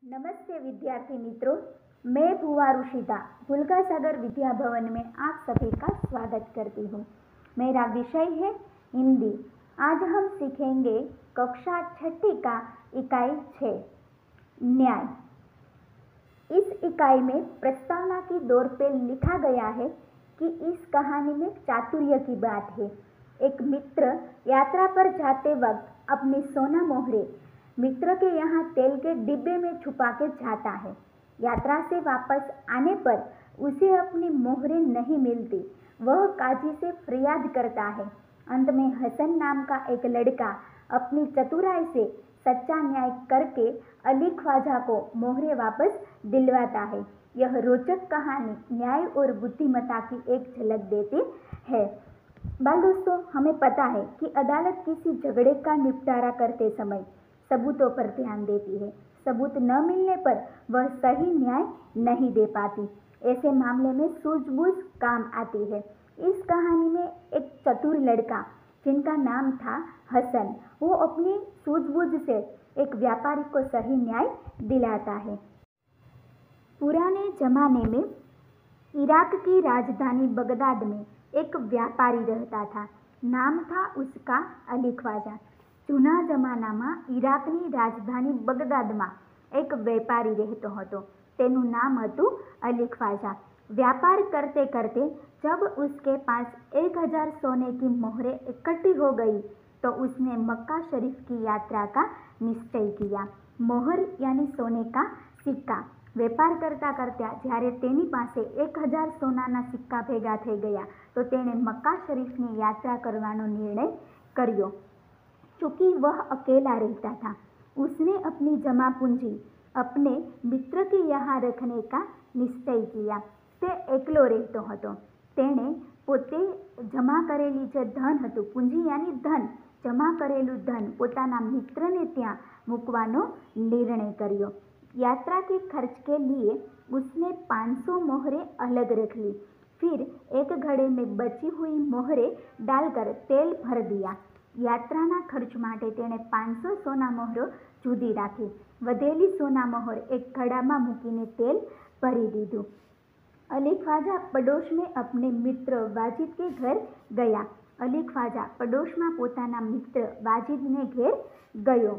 नमस्ते विद्यार्थी मित्रों, मैं भुवा ऋषिता भुलका सागर विद्या भवन में आप सभी का स्वागत करती हूँ। मेरा विषय है हिंदी। आज हम सीखेंगे कक्षा छठी का इकाई 6 न्याय। इस इकाई में प्रस्तावना की दौर पे लिखा गया है कि इस कहानी में चातुर्य की बात है। एक मित्र यात्रा पर जाते वक्त अपनी सोना मोहरे मित्र के यहाँ तेल के डिब्बे में छुपा के जाता है। यात्रा से वापस आने पर उसे अपनी मोहरें नहीं मिलती। वह काजी से फरियाद करता है। अंत में हसन नाम का एक लड़का अपनी चतुराई से सच्चा न्याय करके अली ख्वाजा को मोहरें वापस दिलवाता है। यह रोचक कहानी न्याय और बुद्धिमत्ता की एक झलक देती है। बाल दोस्तों, हमें पता है कि अदालत किसी झगड़े का निपटारा करते समय सबूतों पर ध्यान देती है। सबूत न मिलने पर वह सही न्याय नहीं दे पाती। ऐसे मामले में सूझबूझ काम आती है। इस कहानी में एक चतुर लड़का जिनका नाम था हसन, वो अपनी सूझबूझ से एक व्यापारी को सही न्याय दिलाता है। पुराने जमाने में इराक की राजधानी बगदाद में एक व्यापारी रहता था। नाम था उसका अली ख्वाजा। જૂના જમાનામાં ઈરાકની રાજધાની બગદાદમાં એક વેપારી રહેતો હતો। તેનું નામ હતું અલી ખ્વાજા। व्यापार करते करते जब उसके पास 1000 सोने की मोहरें इकट्ठी हो गई तो उसने मक्का शरीफ की यात्रा का निश्चय किया। मोहर यानी सोने का सिक्का। વેપાર કરતા કરતા જ્યારે તેની પાસે 1000 સોનાના સિક્કા ભેગા થઈ ગયા તો તેણે મક્કા શરીફની यात्रा કરવાનો નિર્ણય કર્યો। चूँकि वह अकेला रहता था, उसने अपनी जमा पूंजी अपने मित्र के यहाँ रखने का निश्चय किया। તે એકલો રહેતો હતો। તેણે પોતે જમા કરેલી જે ધન હતું, પૂંજી यानी ધન, જમા કરેલું ધન પોતાના મિત્રને ત્યાં મૂકવાનો निर्णय કર્યો। यात्रा के खर्च के लिए उसने 500 मोहरें अलग रख ली। फिर एक घड़े में बची हुई मोहरें डालकर तेल भर दिया। यात्राना खर्च माटे तेणे 500 सोना मोहरो जुदी राखी। वधेली सोना मोहर एक घड़ामां मूकीने तेल भरी दीधुं। अली ख्वाजा पड़ोस में अपने मित्र वाजिद के घर गया। अली ख्वाजा पड़ोस में पोताना मित्र वाजिद ने घेर गयो।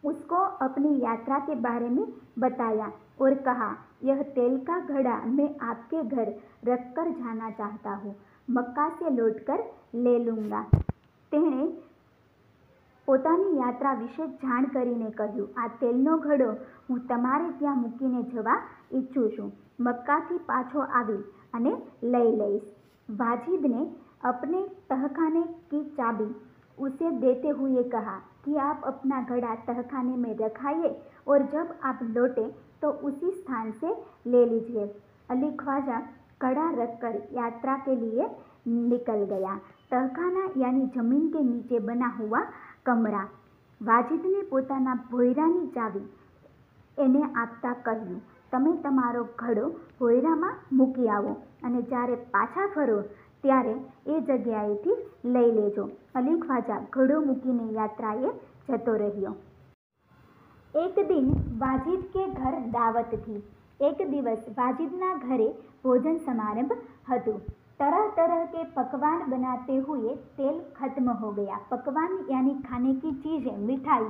उसको अपनी यात्रा के बारे में बताया और कहा, यह तेल का घड़ा मैं आपके घर रख कर जाना चाहता हूँ। मक्का से लौटकर ले लूँगा। તેણે પોતાની યાત્રા વિશે જાણ કરીને કહ્યું, આ તેલનો ઘડો હું તમારે ત્યાં મૂકીને જવા ઈચ્છું છું। મક્કાથી પાછો આવી અને લઈ લઈશ। वाजिद ने अपने तहखाने की चाबी उसे देते हुए कहा कि आप अपना घड़ा तहखाने में रखाइए और जब आप लौटे तो उसी स्थान से ले लीजिए। अली ख्वाजा घड़ा रखकर यात्रा के लिए निकल गया। तहखाना यानी जमीन के नीचे बना हुआ कमरा। वाजिद ने पोताना भोयरानी चावी એને આપતા કહ્યું, તમે તમારો ઘડો ભોયરામાં મૂકી આવો અને જ્યારે પાછા ફરો ત્યારે એ જગ્યાએથી લઈ લેજો। અલી ખ્વાજા ઘડો મૂકીને યાત્રાએ જતો રહ્યો। एक दिन वाजिद के घर दावत थी। एक दिवस वाजिदना घरे भोजन समारंभ હતું। तरह तरह के पकवान बनाते हुए तेल खत्म हो गया। पकवान यानी खाने की चीज़ें, मिठाई।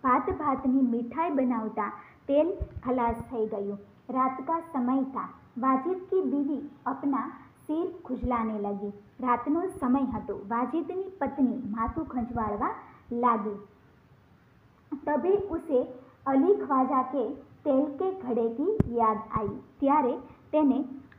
भात भातनी मिठाई बनावता तेल खलास થઈ ગયું। रात का समय था। वाजिद की बीवी अपना सिर खुजलाने लगी। रातનો સમય હતો। वाजिदनी पत्नी माथું खंजवाળવા लागी। तभी उसे अली ख्वाजा के तेल के घड़े की याद आई। ત્યારે તેને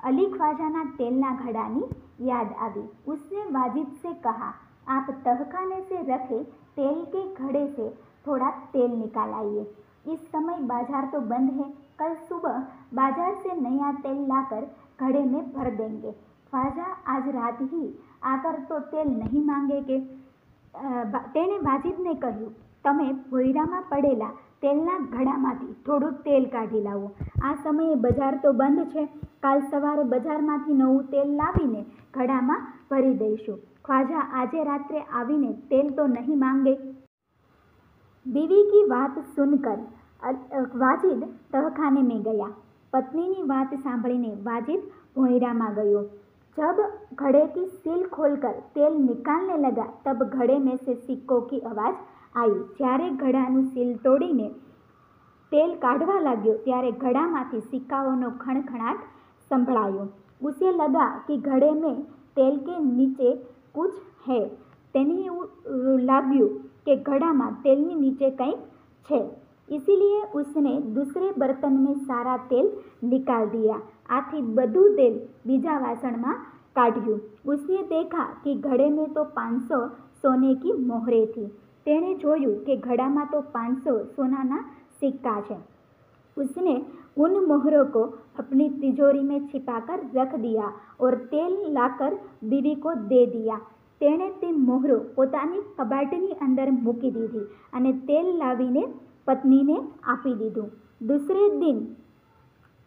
अली ख्वाजाना तेलना घड़ानी याद आई। उसने वाजिद से कहा, आप तहखाने से रखे तेल के घड़े से थोड़ा तेल निकाल आइए। इस समय बाजार तो बंद है। कल सुबह बाजार से नया तेल लाकर घड़े में भर देंगे। ख्वाजा आज रात ही आकर तो तेल नहीं मांगेंगे। तेणे वाजिदने કહ્યું, તમે ભોયરામાં પડેલા તેલના ઘડામાંથી થોડું તેલ કાઢી લાવો। આ સમયે બજાર તો બંધ છે। કાલ સવારે બજારમાંથી નવું તેલ લાવીને ઘડામાં ભરી દઈશું। ખ્વાજા આજે રાત્રે આવીને તેલ તો નહીં માંગે। बीवी की बात सुनकर वाजिद तहखाने में गया। पत्नी बात सांभळीने वाजिद भोंयराમાં गयो। जब घड़े की सील खोलकर तेल निकालने लगा तब घड़े में से सिक्कों की आवाज आई। જ્યારે ઘડાનું सील तोड़ीने तेल काढ़वा लाग्यो त्यारे घड़ामांथी सिक्काओनो खणखणाट संभळायो। उसे लगा कि घड़े में तेल के नीचे कुछ है। તેને लाग्યું कि घड़ा में तेल नीचे કંઈક છે। इसीलिए उसने दूसरे बर्तन में सारा तेल निकाल दिया। आथी बधु तेल बीजा वासण में काढ़्यु। उसने देखा कि घड़े में तो 500 सोने की मोहरें थी। तेणे जोयु कि घड़ा में तो 500 सोनाना सिक्का है। उसने उन मोहरों को अपनी तिजोरी में छिपाकर रख दिया और तेल लाकर बीवी को दे दिया। तेणे ते मोहरो पोतानी कबाटनी अंदर मूकी दीधी अने तेल लावीने पत्नी ने आपी दीधुं। दूसरे दिन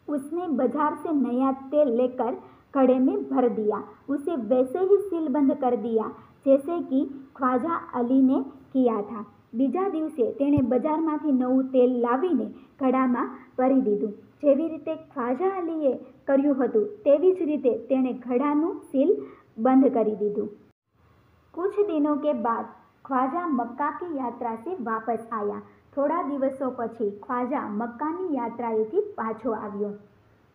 उसने बाजार से नया तेल लेकर घड़े में भर दिया। उसे वैसे ही सीलबंद कर दिया जैसे कि ख्वाजा अली ने किया था। बीजा दिवसे तेणे बजारमांथी नवुं तेल लावीने घड़ामां भरी दीधुं। जेवी रीते ख्वाजा अलीए कर्युं हतुं तेवी ज रीते तेणे घड़ानुं सील बंद करी दीधुं। कुछ दिनों के बाद ख्वाजा मक्का की यात्रा से वापस आया। थोड़ा दिवसों पछी ख्वाजा मक्का की यात्राएथी पाछो आव्यो।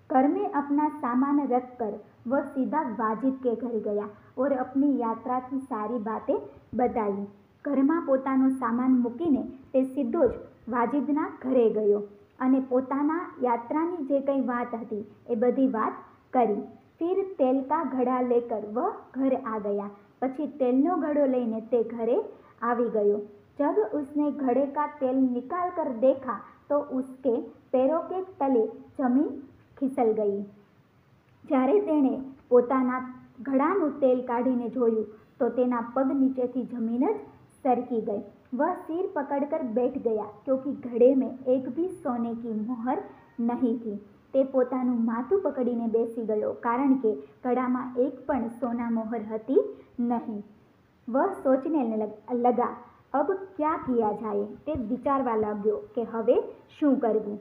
घर में अपना सामान रखकर वह सीधा वाजिद के घर गया और अपनी यात्रा की सारी बातें बताई। घर में पोतानो सामान मूकीने ते सीधो ज वाजिदना घरे गयो अने पोताना यात्रानी जे कई बात हती ए बधी बात करी। फिर तेल का घड़ा लेकर वह घर आ गया। पछी तेलनो घड़ो लईने ते घरे आवी गयो। जब उसने घड़े का तेल निकाल कर देखा तो उसके पैरों के तले जमीन खिसल गई। જ્યારે તેણે પોતાના ઘડાનું તેલ કાઢીને જોયું તો તેના પગ નીચેથી જમીન જ सरकी गई। वह सिर पकड़कर बैठ गया क्योंकि घड़े में एक भी सोने की मोहर नहीं थी। તે પોતાનું માથું પકડીને બેસી ગયો કારણ કે ઘડામાં એક પણ સોના મોહર હતી નહીં। वह सोचने लगा अब क्या किया जाए। તે વિચારવા लाग्यो कि હવે શું કરવું।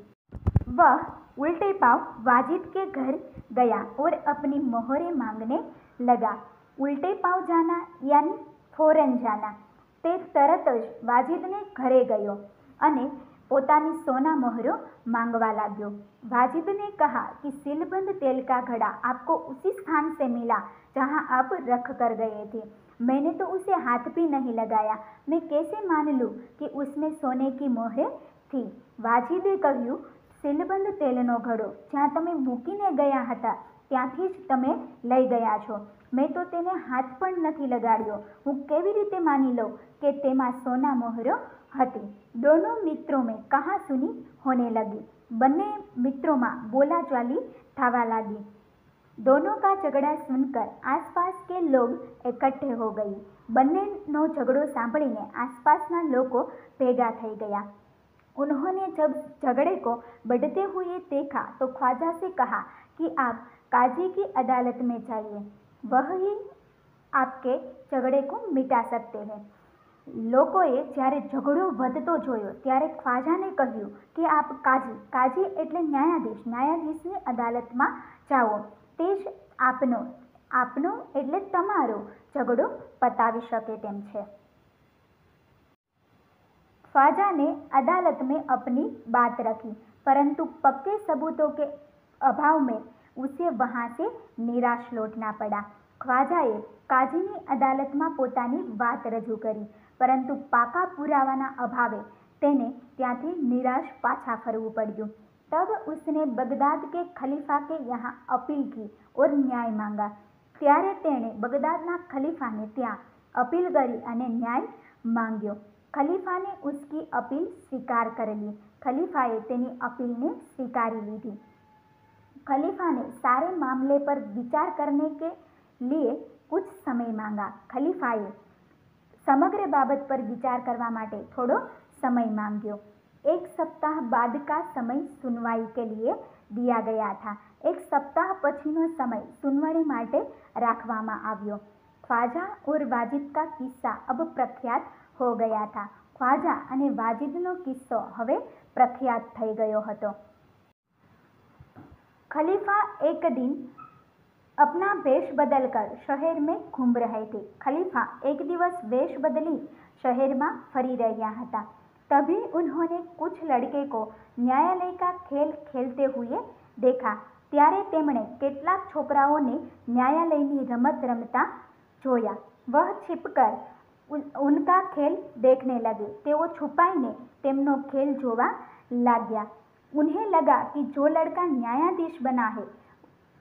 वह उल्टे पांव वाजिद के घर गया और अपनी मोहरें मांगने लगा। उल्टे पांव जाना यानी फौरन जाना। તે તરત જ વાજિદને ઘરે ગયો અને પોતાની सोना मोहरों मांगवा लाग्यो। वाजिद ने कहा कि सीलबंद तेल का घड़ा आपको उसी स्थान से मिला जहां आप रख कर गए थे। मैंने तो उसे हाथ भी नहीं लगाया। मैं कैसे मान लूं कि उसमें सोने की मोहरें थी। वाजिदे કહ્યું सीलबंद तेलनो घड़ो જ્યાં તમે મૂકીને ગયા હતા ત્યાંથી જ તમે લઈ ગયા છો। मैं तो तेने हाथ पण नहीं लगाड्यो। हूँ केवी रीते मानी लऊं कि तेमां सोना मोहरो हती। दोनों मित्रों में कहासुनी होने लगी। बन्ने मित्रों में बोलाचाली थावा लगी। दोनों का झगड़ा सुनकर आसपास के लोग इकट्ठे हो गई। बन्नेनो झगड़ो सांभळीने आसपासना लोको भेगा थई गया। उन्होंने जब झगड़े को बढ़ते हुए देखा तो ख्वाजा से कहा कि आप काजी की अदालत में जाइए, वह ही आपके झगड़े को मिटा सकते हैं। लोकोए જ્યારે ઝઘડો વધતો જોયો ત્યારે ખ્વાજાને કહ્યું કે આપ કાજી એટલે ન્યાયાધીશની અદાલતમાં જાઓ, તે જ આપનો એટલે તમારો ઝઘડો પતાવી શકે તેમ છે। ख्वाजा ने अदालत में अपनी बात रखी परंतु पक्के सबूतों के अभाव में उसे वहां से निराश लौटना पड़ा। ख्वाजाए काजीनी अदालत में पोतानी बात रजू करी परंतु पाका पुरावाना अभावे तेने त्यांथी निराश पाछा फरवू पड़्યું। तब उसने बगदाद के खलीफा के यहाँ अपील की और न्याय मांगा। त्यारे तेणे बगदादना खलीफाने त्यां अपील करी अने न्याय मांग्यो। खलीफा ने उसकी अपील स्वीकार कर ली। खलीफाए तेनी अपील ने स्वीकारी लीधी। खलीफा ने सारे मामले पर विचार करने के लिए कुछ समय मांगा। खलीफाए समग्र बाबत पर विचार करवा माटे थोड़ो समय मांग्यो। 1 सप्ताह बाद का समय सुनवाई के लिए दिया गया था। 1 सप्ताह पछीनो समय सुनवाई माटे राखवामां आव्यो। ख्वाजा और वाजिद का किस्सा अब प्रख्यात हो गया था। ख्वाजा अने वाजिदनो किस्सो हवे प्रख्यात થઈ ગયો હતો। खलीफा एक दिन अपना वेश बदलकर शहर में घूम रहे थे। खलीफा एक दिवस वेश बदली शहर में फरी રહ્યા હતા। तभी उन्होंने कुछ लड़के को न्यायालय का खेल खेलते हुए देखा। ત્યારે તેમણે કેટલાક છોકરાઓને ન્યાયાલયની રમત રમતા જોયા। वह छिपकर उनका खेल देखने लगे। તેઓ છુપાઈને તેમનો ખેલ જોવા लाग्या। उन्हें लगा कि जो लड़का न्यायाधीश बना है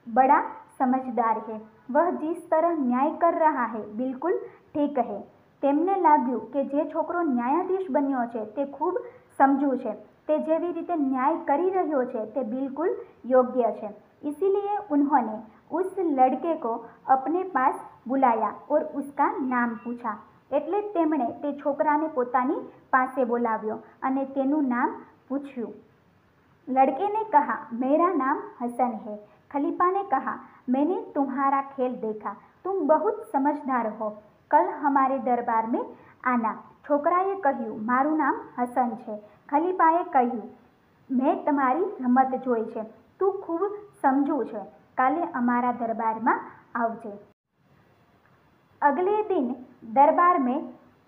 बड़ा समझदार है। वह जिस तरह न्याय कर रहा है बिल्कुल ठीक है। તેમને લાગ્યું કે જે છોકરો ન્યાયાધીશ બન્યો છે તે ખૂબ સમજુ છે। તે જેવી રીતે ન્યાય કરી રહ્યો છે તે बिल्कुल योग्य છે। इसीलिए उन्होंने उस लड़के को अपने पास बुलाया और उसका नाम पूछा। એટલે તેમણે તે છોકરાને પોતાની પાસે બોલાવ્યો અને તેનું નામ પૂછ્યું। लड़के ने कहा, मेरा नाम हसन है। खलीफा ने कहा, मैंने तुम्हारा खेल देखा। तुम बहुत समझदार हो। कल हमारे दरबार में आना। છોકરાએ કહ્યું, મારું નામ હસન છે। ખલીફાએ કહ્યું, મેં તમારી રમત જોઈ છે। તું ખૂબ સમજુ છે। કાલે અમારા દરબારમાં આવજે। अगले दिन दरबार में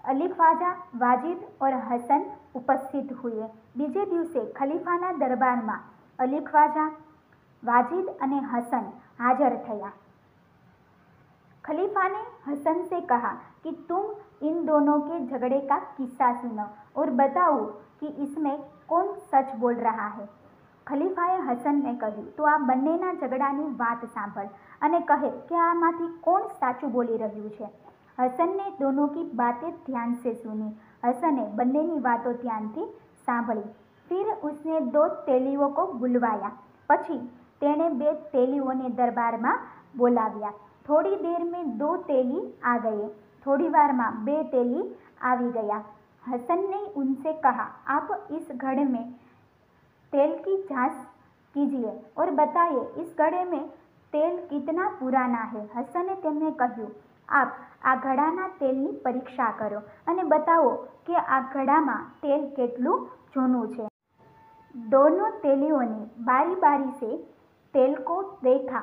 अली ख्वाजा, वाजिद और हसन उपस्थित हुए। बीजे दिवसे खलीफाना दरबाરમાં अली ख्वाजा, वाजिद અને हसन हाजर થયા। खलीफा ने हसन से कहा कि तुम इन दोनों के झगड़े का किस्सा सुनो और बताओ कि इसमें कौन सच बोल रहा है। खलीफाए हसनને કહ્યું, તો આ બંનેના ઝઘડાની વાત સાંભળ અને કહે કે આમાંથી કોણ સાચું બોલી રહ્યું છે। हसन ने दोनों की बातें ध्यान से सुनी। हसने બંનેની વાતો ધ્યાનથી સાંભળી। फिर उसने दो तेलियों को बुलवाया। પછી તેણે બે તેલીઓને દરબારમાં બોલાવ્યા। थोड़ी देर में दो तेली आ गए। थोड़ी बार में बे तेली आवी गया। हसन ने उनसे कहा, आप इस घड़े में तेल की जांच कीजिए और बताइए इस घड़े में तेल कितना पुराना है। हसने तेમને કહ્યું, आप આ ઘડાના તેલની પરીક્ષા કરો અને बताओ कि આ ઘડામાં तेल કેટલું જૂનું છે। दोनों तेलियों ने बारी बारी से तेल को देखा,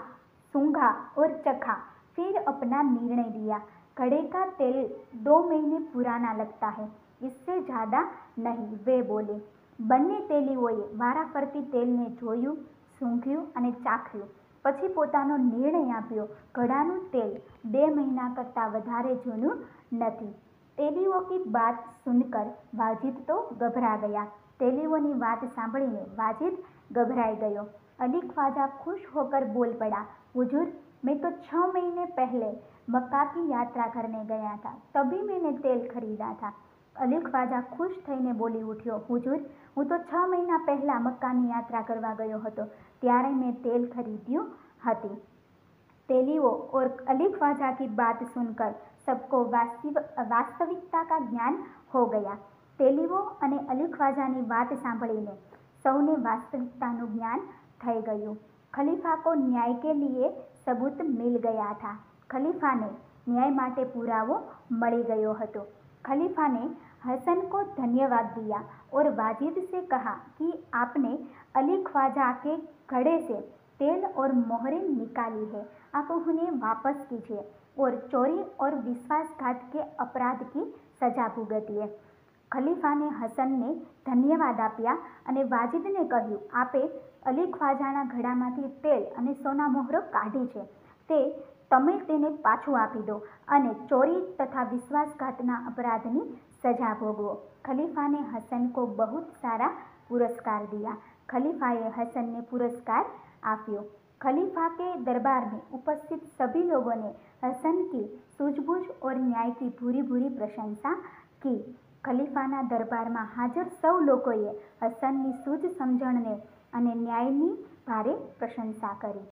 सूंघा और चखा, फिर अपना निर्णय लिया। घड़े का तेल 2 महीने पुराना लगता है, इससे ज़्यादा नहीं, वे बोले। બંને તેલીઓએ વારાફરતી તેલને જોયું, સૂંઘ્યું અને ચાખ્યું, પછી પોતાનો નિર્ણય આપ્યો। ઘડાનું તેલ 2 મહિના કરતાં વધારે જૂનું નથી। તેલીઓ की बात सुनकर वाजिद तो घबरा गया। तेलीओनी बात सांभळीने वाजिद घबराई गयो। अली ख्वाजा खुश होकर बोल पड़ा, हुजूर, मैं तो 6 महीने पहले मक्का की यात्रा करने गया था, तभी मैंने तेल खरीदा था। अली ख्वाजा खुश થઈને બોલી ઉઠ્યો, हुजूर, હું તો 6 મહિના પહેલા મક્કાની યાત્રા કરવા ગયો હતો, ત્યારે મેં તેલ ખરીદ્યું હતી। तेलियों और अली ख्वाजा की बात सुनकर सबको वास्तविकता का ज्ञान हो गया। तेलियों અને અલી ખ્વાજાની વાત સાંભળીને સૌને વાસ્તવિકતાનું જ્ઞાન થઈ ગયું। खलीफा को न्याय के लिए सबूत मिल गया था। खलीफा ने न्याय माटे पुरावो मળી गयो હતો। खलीफा ने हसन को धन्यवाद दिया और वाजिद से कहा कि आपने अली ख्वाजा के घड़े से तेल और मोहरें निकाली है, आप उन्हें वापस कीजिए और चोरी और विश्वासघात के अपराध की सजा भुगतीए। खलीफाने हसनने धन्यवाद आप्या અને વાજિદને કહ્યું, આપે અલી ખ્વાજાના ઘડામાંથી તેલ અને સોના મોહરો કાઢી છે, તે તમે તેને પાછું આપી દો અને ચોરી તથા વિશ્વાસઘાતના अपराधની सजा भोगवो। खलीफा ने हसन को बहुत सारा पुरस्कार दिया। खलीफाए हसन ने पुरस्कार आप्यो। खलीफा के दरबार में उपस्थित सभी लोगों ने हसन की सूझबूझ और न्याय की भूरी भूरी प्रशंसा की। खलीफाना दरबाરમાં હાજર સૌ લોકોએ હસનની સૂઝ સમજણને અને ન્યાયની ભારે પ્રશંસા કરી।